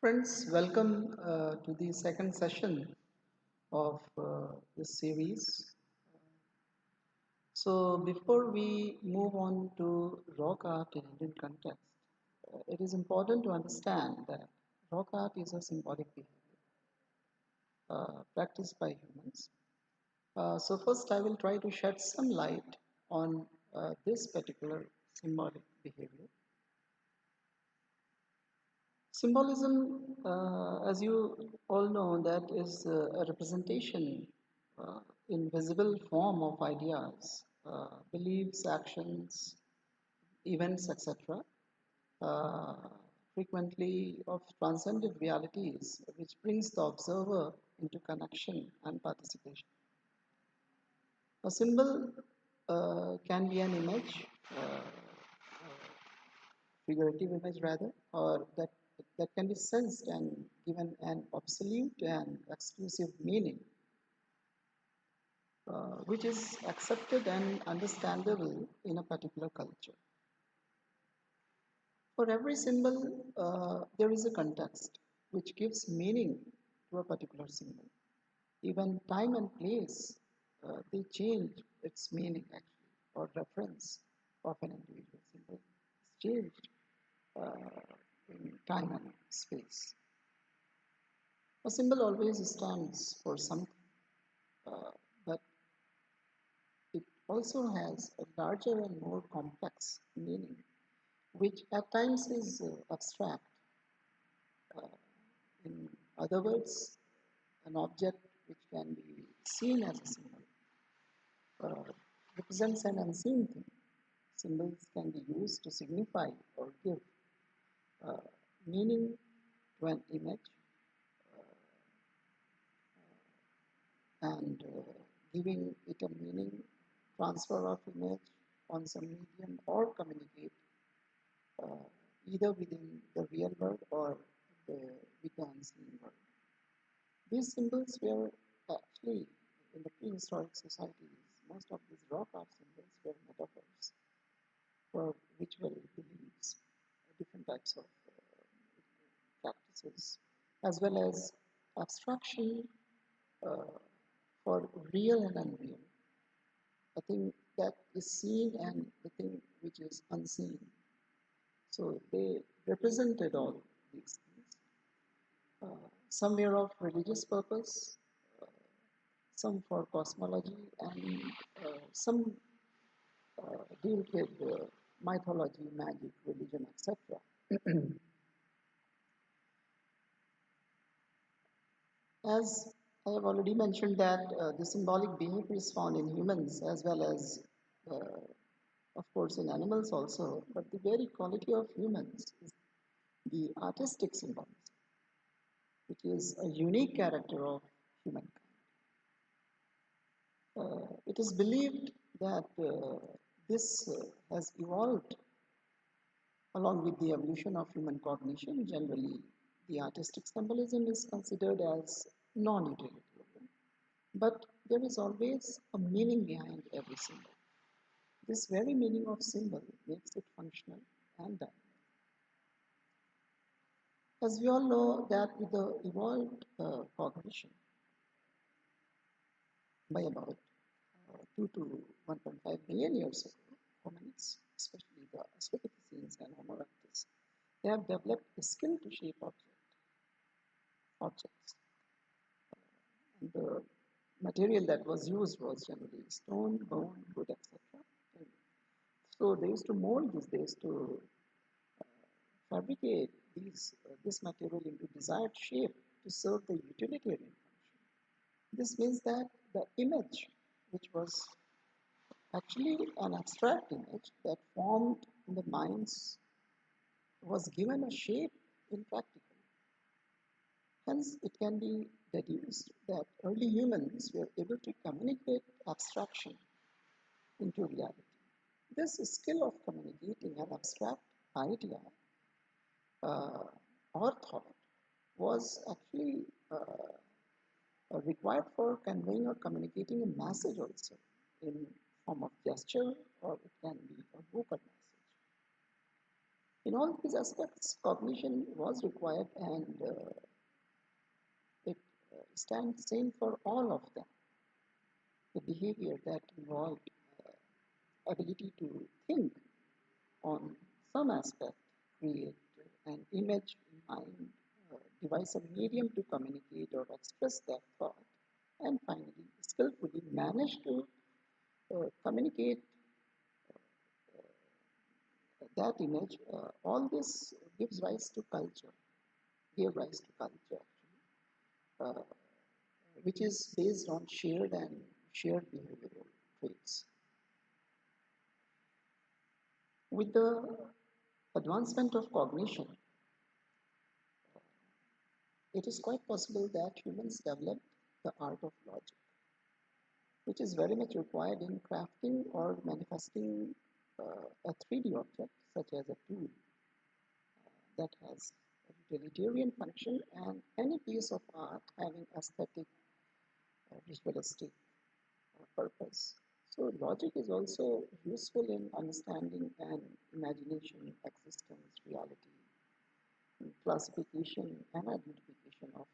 Friends, welcome to the second session of this series. So, before we move on to rock art in Indian context, it is important to understand that rock art is a symbolic behavior practiced by humans. So, first, I will try to shed some light on this particular symbolic behavior. Symbolism, as you all know, that is a representation in visible form of ideas, beliefs, actions, events, etc. Uh, frequently of transcendent realities, which brings the observer into connection and participation. A symbol can be an image, figurative image rather, or that can be sensed and given an absolute and exclusive meaning, which is accepted and understandable in a particular culture. For every symbol, there is a context which gives meaning to a particular symbol. Even time and place, they change its meaning actually, or reference of an individual symbol is changed in time and space. A symbol always stands for something, but it also has a larger and more complex meaning, which at times is abstract. Uh, in other words, an object which can be seen as a symbol represents an unseen thing. Symbols can be used to signify or give uh, meaning to an image and giving it a meaning, transfer of image on some medium, or communicate uh, either within the real world or with the unseen world. These symbols were actually in the prehistoric societies, most of these rock art symbols were metaphors for ritual beliefs, different types of practices, as well as abstraction uh, for real and unreal, the thing that is seen and the thing which is unseen. So they represented all these things. Some were of religious purpose, uh, some for cosmology, and some dealt with mythology, magic, religion, etc. As I have already mentioned that the symbolic behavior is found in humans as well as, uh, of course, in animals also, but the very quality of humans is the artistic symbolism, which is a unique character of humankind. It is believed that this has evolved along with the evolution of human cognition. Generally, the artistic symbolism is considered as non-utilitarian, but there is always a meaning behind every symbol. This very meaning of symbol makes it functional and dynamic. As we all know that with the evolved cognition by about 2 to 1.5 million years ago, hominids, especially the Australopithecines and Homo erectus, they have developed a skill to shape objects. And the material that was used was generally stone, bone, wood, etc. So they used to mold this, they used to fabricate this material into desired shape to serve the utilitarian function. This means that the image, which was actually an abstract image that formed in the minds, was given a shape in practical. Hence, it can be deduced that early humans were able to communicate abstraction into reality. This skill of communicating an abstract idea uh, or thought was actually required for conveying or communicating a message also in form of gesture, or it can be a vocal message. In all these aspects, cognition was required, and it stands same for all of them. The behavior that involved ability to think on some aspect, create an image in mind, devise a medium to communicate or express that thought, and finally skillfully manage to communicate that image. All this gives rise to culture, gave rise to culture, uh, which is based on shared behavioral traits. With the advancement of cognition, it is quite possible that humans developed the art of logic, which is very much required in crafting or manifesting a 3D object, such as a tool that has a utilitarian function, and any piece of art having aesthetic, ritualistic purpose. So logic is also useful in understanding and imagination, existence, reality, classification, and identification of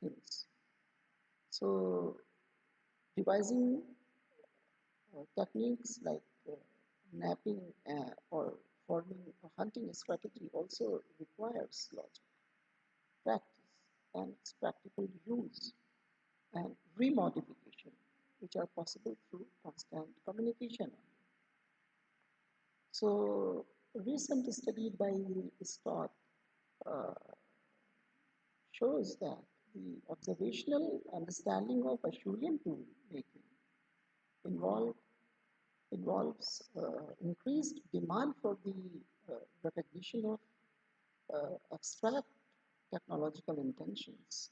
things. So devising techniques like napping or forming a hunting strategy also requires logic, practice, and its practical use and remodification, which are possible through constant communication. So, a recent study by Stott uh, shows that the observational understanding of Acheulean tool making involve, involves increased demand for the recognition of abstract technological intentions.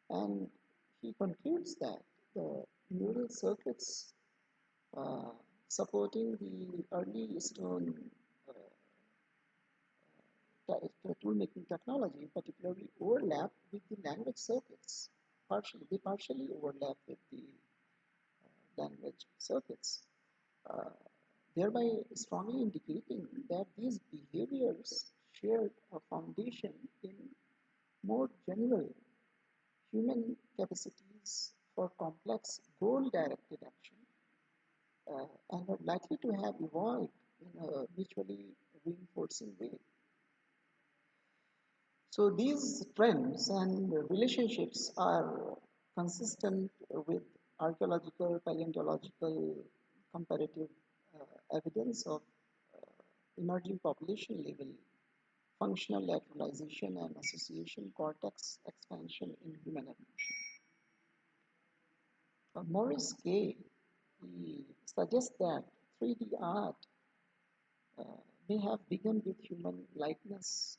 And he concludes that the neural circuits uh, supporting the early stone tool-making technology particularly overlap with the language circuits. They partially overlap with the language circuits, uh, thereby strongly indicating that these behaviors shared a foundation in more general human capacities for complex goal-directed action and are likely to have evolved in a mutually reinforcing way. So these trends and relationships are consistent with archaeological, paleontological, comparative evidence of emerging population level functional lateralization and association cortex expansion in human evolution. Maurice Gay he suggests that 3D art uh, may have begun with human likeness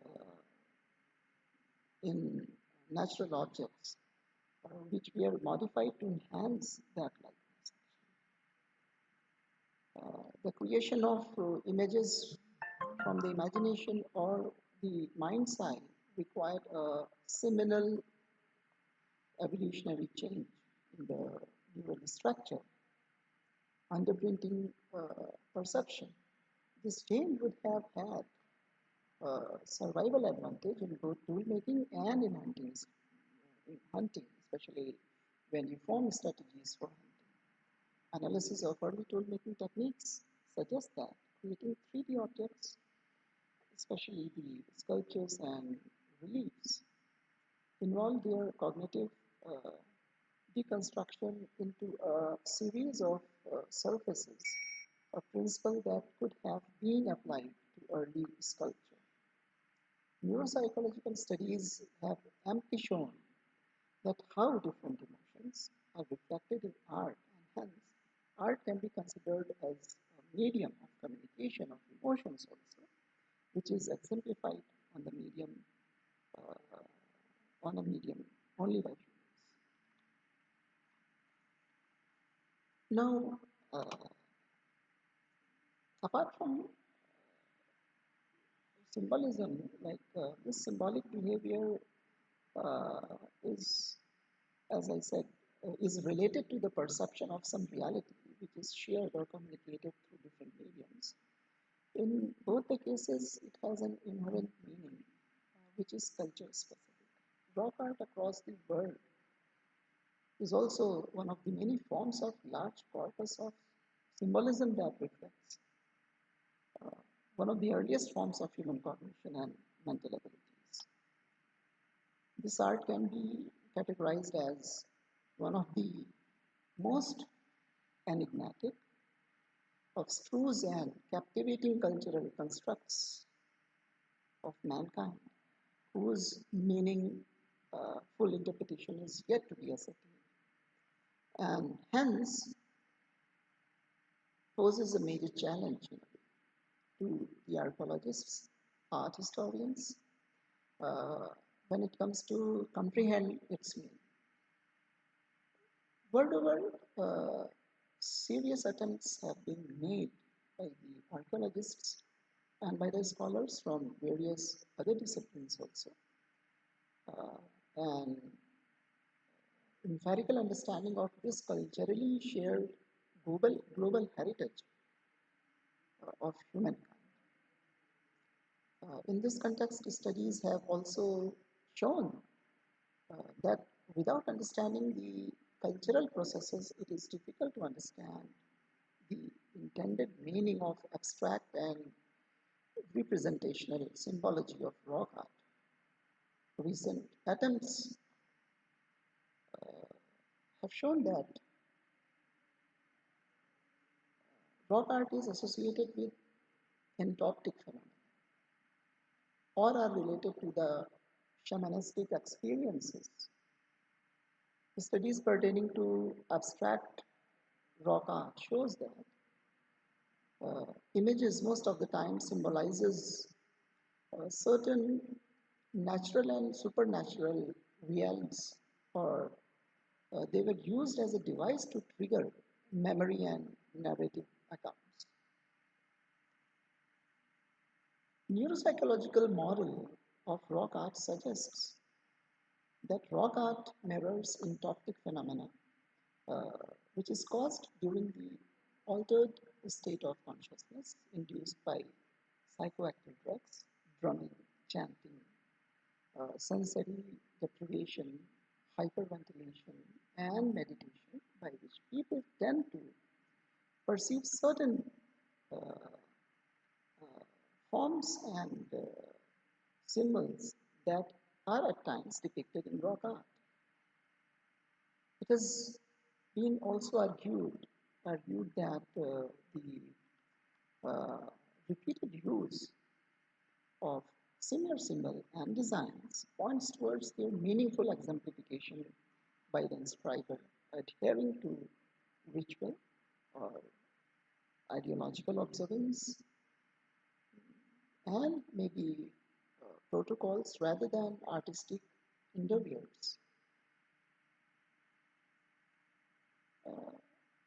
uh, in natural objects, which were modified to enhance that likeness. The creation of images from the imagination or the mind's eye required a seminal evolutionary change in the neural structure, underprinting perception. This change would have had survival advantage in both tool making and in hunting, especially when you form strategies for hunting. Analysis of early tool making techniques suggests that creating 3D objects, especially the sculptures and reliefs, involve their cognitive uh, deconstruction into a series of surfaces, a principle that could have been applied to early sculpture. Neuropsychological studies have amply shown that how different emotions are reflected in art, and hence art can be considered as a medium of communication of emotions also, which is exemplified on the medium uh, on a medium only by humans. Now, apart from symbolism, like this symbolic behavior is, as I said, is related to the perception of some reality, which is shared or communicated through different mediums. In both the cases, it has an inherent meaning, which is culture specific. Rock art across the world is also one of the many forms of large corpus of symbolism that reflects uh, one of the earliest forms of human cognition and mental abilities. This art can be categorized as one of the most enigmatic, abstruse, and captivating cultural constructs of mankind, whose meaning, full interpretation is yet to be ascertained, and hence poses a major challenge to the archaeologists, art historians, uh, when it comes to comprehend its meaning. World over, serious attempts have been made by the archaeologists and by the scholars from various other disciplines also. And empirical understanding of this culturally shared global heritage of humankind. In this context, studies have also shown that without understanding the cultural processes, it is difficult to understand the intended meaning of abstract and representational symbology of rock art. Recent attempts have shown that rock art is associated with entoptic phenomena or are related to the shamanistic experiences. The studies pertaining to abstract rock art shows that images most of the time symbolizes certain natural and supernatural realms, or they were used as a device to trigger memory and narrative accounts. Neuropsychological model of rock art suggests that rock art mirrors entoptic phenomena, uh, which is caused during the altered state of consciousness induced by psychoactive drugs, drumming, chanting, sensory deprivation, hyperventilation, and meditation, by which people tend to perceive certain uh, uh, forms and symbols that are at times depicted in rock art. It has been also argued that the uh, repeated use of similar symbol and designs points towards their meaningful exemplification by the inscriber, adhering to ritual or ideological observance and maybe protocols rather than artistic endeavors. Uh,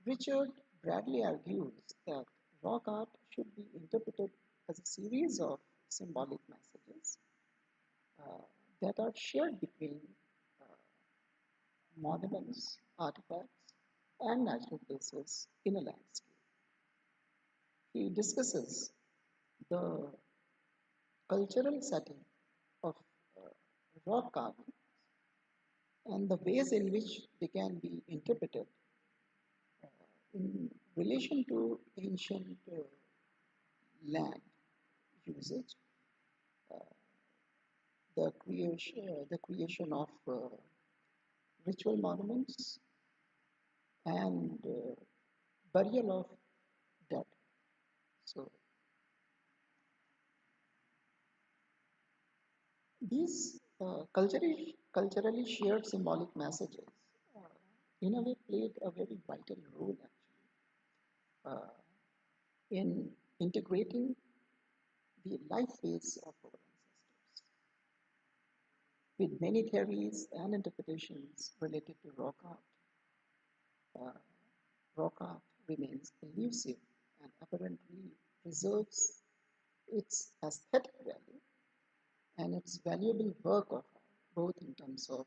Richard Bradley argues that rock art should be interpreted as a series of symbolic messages uh, that are shared between uh, monuments, artifacts, and natural places in a landscape. He discusses the cultural setting of uh, rock carving and the ways in which they can be interpreted in relation to ancient land usage, uh, the creation of ritual monuments, and burial of dead. So these culturally shared symbolic messages, uh, in a way, played a very vital role actually in integrating the life phase of our ancestors. With many theories and interpretations related to uh, rock art remains elusive and apparently preserves its aesthetic value and its valuable work of art, both in terms of